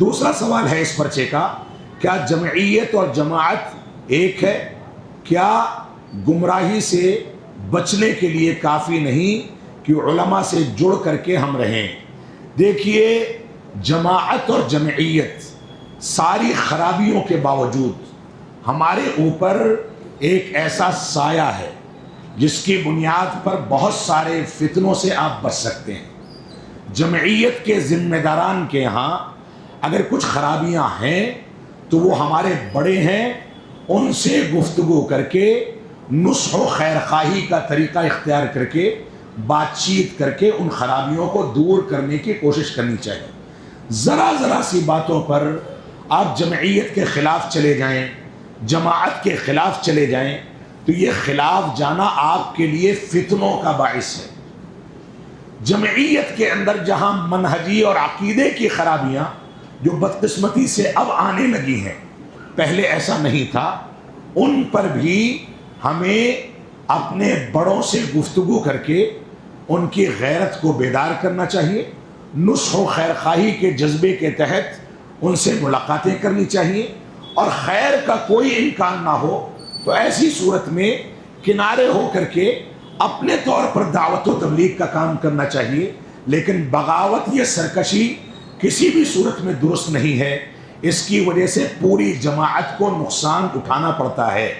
دوسرا سوال ہے اس پرچے کا، کیا جمعیت اور جماعت ایک ہے؟ کیا گمراہی سے بچنے کے لیے کافی نہیں کہ علماء سے جڑ کر کے ہم رہیں؟ دیکھیے، جماعت اور جمعیت ساری خرابیوں کے باوجود ہمارے اوپر ایک ایسا سایہ ہے جس کی بنیاد پر بہت سارے فتنوں سے آپ بچ سکتے ہیں۔ جمعیت کے ذمہ داران کے ہاں اگر کچھ خرابیاں ہیں تو وہ ہمارے بڑے ہیں، ان سے گفتگو کر کے نصح و خیر خواہی کا طریقہ اختیار کر کے بات چیت کر کے ان خرابیوں کو دور کرنے کی کوشش کرنی چاہیے۔ ذرا سی باتوں پر آپ جمعیت کے خلاف چلے جائیں، جماعت کے خلاف چلے جائیں تو یہ خلاف جانا آپ کے لیے فتنوں کا باعث ہے۔ جمعیت کے اندر جہاں منہجی اور عقیدے کی خرابیاں جو بدقسمتی سے اب آنے لگی ہیں، پہلے ایسا نہیں تھا، ان پر بھی ہمیں اپنے بڑوں سے گفتگو کر کے ان کی غیرت کو بیدار کرنا چاہیے، نصح و خیر خواہی کے جذبے کے تحت ان سے ملاقاتیں کرنی چاہیے، اور خیر کا کوئی امکان نہ ہو تو ایسی صورت میں کنارے ہو کر کے اپنے طور پر دعوت و تبلیغ کا کام کرنا چاہیے، لیکن بغاوت یا سرکشی کسی بھی صورت میں درست نہیں ہے۔ اس کی وجہ سے پوری جماعت کو نقصان اٹھانا پڑتا ہے۔